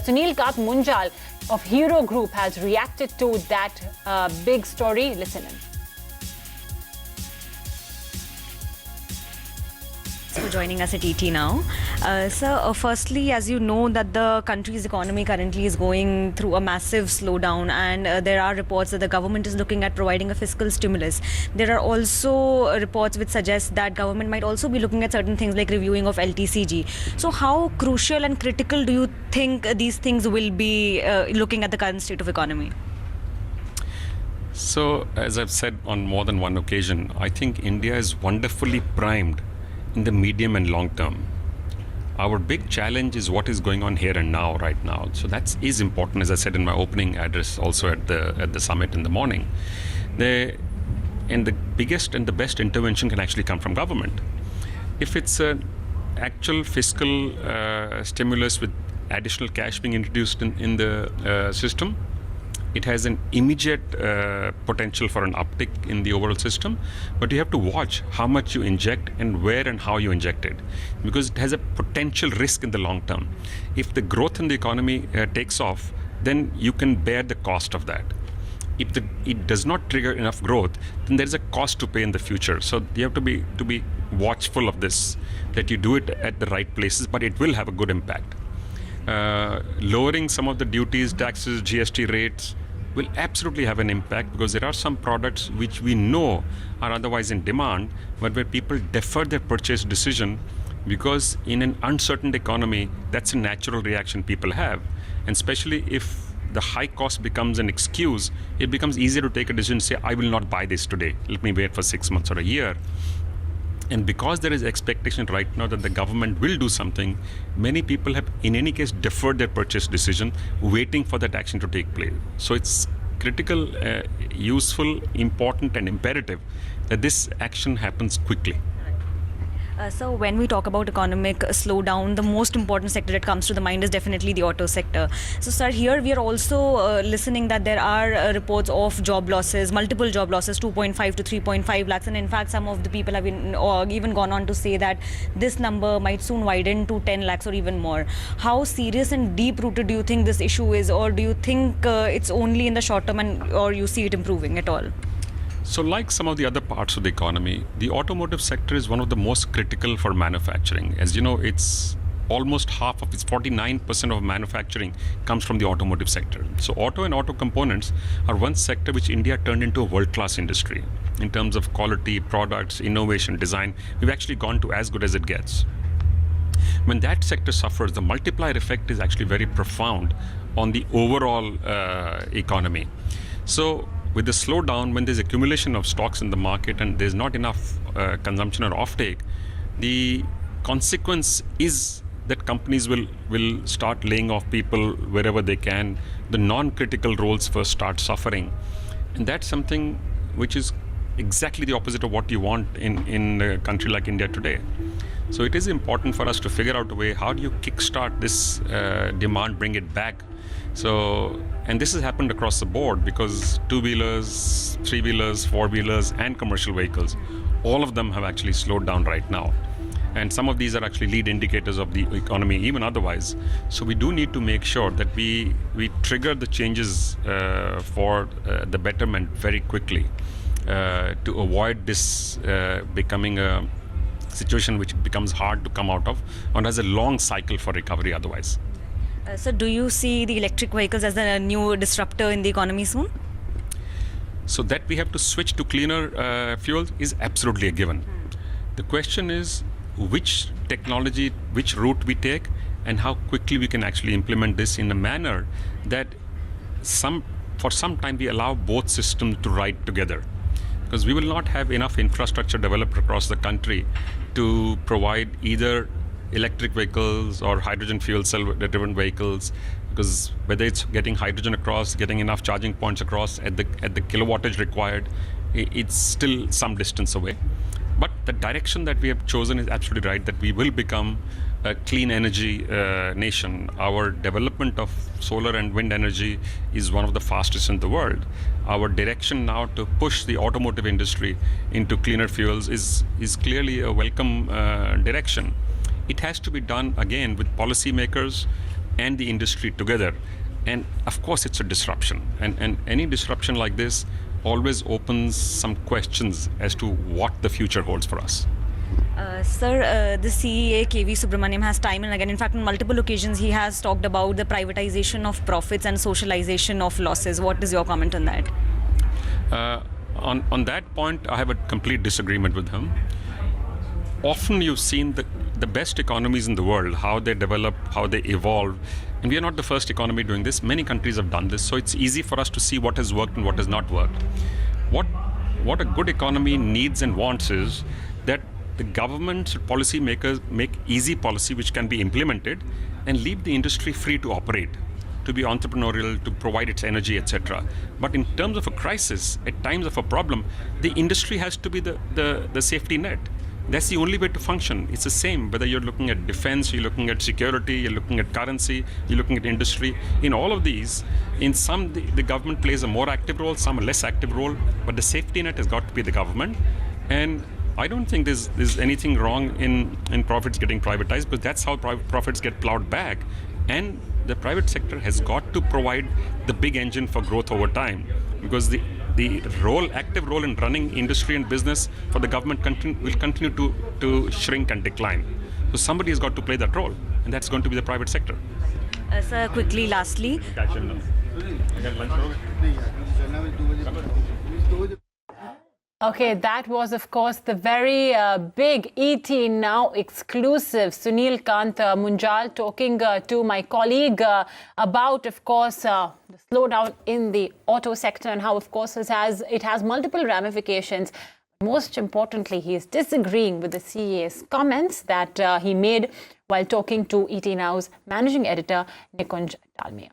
Sunil Kat Munjal of Hero Group has reacted to that big story. Listen in. For joining us at ET now. Sir, firstly, as you know that the country's economy currently is going through a massive slowdown, and there are reports that the government is looking at providing a fiscal stimulus. There are also reports which suggest that government might also be looking at certain things like reviewing of LTCG. So how crucial and critical do you think these things will be looking at the current state of economy? So, as I've said on more than one occasion, I think India is wonderfully primed in the medium and long term. Our big challenge is what is going on here and now, right now. So that is important, as I said in my opening address, also at the summit in the morning. And the biggest and the best intervention can actually come from government. If it's an actual fiscal stimulus with additional cash being introduced in the system, it has an immediate potential for an uptick in the overall system, but you have to watch how much you inject and where and how you inject it, because it has a potential risk in the long term. If the growth in the economy takes off, then you can bear the cost of that. If it does not trigger enough growth, then there is a cost to pay in the future. So you have to be watchful of this, that you do it at the right places, but it will have a good impact. Lowering some of the duties, taxes, GST rates will absolutely have an impact, because there are some products which we know are otherwise in demand, but where people defer their purchase decision, because in an uncertain economy, that's a natural reaction people have. And especially if the high cost becomes an excuse, it becomes easier to take a decision and say, I will not buy this today. Let me wait for 6 months or a year. And because there is expectation right now that the government will do something, many people have in any case deferred their purchase decision, waiting for that action to take place. So it's critical, useful, important and imperative that this action happens quickly. So when we talk about economic slowdown, the most important sector that comes to the mind is definitely the auto sector. So sir, here we are also listening that there are reports of job losses, multiple job losses, 2.5 to 3.5 lakhs. And in fact, some of the people have even gone on to say that this number might soon widen to 10 lakhs or even more. How serious and deep-rooted do you think this issue is? Or do you think it's only in the short term, or you see it improving at all? So like some of the other parts of the economy, the automotive sector is one of the most critical for manufacturing. As you know, it's almost half of its 49% of manufacturing comes from the automotive sector. So auto and auto components are one sector which India turned into a world-class industry. In terms of quality, products, innovation, design, we've actually gone to as good as it gets. When that sector suffers, the multiplier effect is actually very profound on the overall economy. So with the slowdown, when there's accumulation of stocks in the market and there's not enough consumption or offtake, the consequence is that companies will start laying off people wherever they can. The non-critical roles first start suffering. And that's something which is exactly the opposite of what you want in a country like India today. So it is important for us to figure out a way, how do you kickstart this demand, bring it back? So, and this has happened across the board, because two-wheelers, three-wheelers, four-wheelers and commercial vehicles, all of them have actually slowed down right now. And some of these are actually lead indicators of the economy, even otherwise. So we do need to make sure that we trigger the changes for the betterment very quickly to avoid this becoming a situation which becomes hard to come out of, and has a long cycle for recovery otherwise. So do you see the electric vehicles as a new disruptor in the economy soon? So that we have to switch to cleaner fuels is absolutely a given. The question is which technology, which route we take, and how quickly we can actually implement this in a manner that for some time we allow both systems to ride together. Because we will not have enough infrastructure developed across the country to provide either electric vehicles or hydrogen fuel cell-driven vehicles, because whether it's getting hydrogen across, getting enough charging points across at the kilowattage required, it's still some distance away. But the direction that we have chosen is absolutely right, that we will become a clean energy nation. Our development of solar and wind energy is one of the fastest in the world. Our direction now to push the automotive industry into cleaner fuels is clearly a welcome direction. It has to be done again with policymakers and the industry together. And of course, it's a disruption. And any disruption like this always opens some questions as to what the future holds for us. Sir, the CEA KV Subramaniam has time and again, in fact, on multiple occasions, he has talked about the privatization of profits and socialization of losses. What is your comment on that? On that point, I have a complete disagreement with him. Often you've seen the best economies in the world, how they develop, how they evolve. And we are not the first economy doing this. Many countries have done this. So it's easy for us to see what has worked and what has not worked. What a good economy needs and wants is that the government policymakers make easy policy which can be implemented and leave the industry free to operate, to be entrepreneurial, to provide its energy, etc. But in terms of a crisis, at times of a problem, the industry has to be the safety net. That's the only way to function. It's the same whether you're looking at defense, you're looking at security, you're looking at currency, you're looking at industry. In all of these, in some the government plays a more active role, some a less active role, but the safety net has got to be the government. And I don't think there's anything wrong in profits getting privatized, but that's how profits get plowed back. And the private sector has got to provide the big engine for growth over time, because the active role in running industry and business for the government will continue to shrink and decline. So somebody has got to play that role, and that's going to be the private sector. Sir, quickly, lastly. Okay, that was, of course, the very big ET Now exclusive. Sunil Kant Munjal talking to my colleague about, of course, the slowdown in the auto sector and how, of course, it has multiple ramifications. Most importantly, he is disagreeing with the CEA's comments that he made while talking to ET Now's managing editor, Nikunj Dalmia.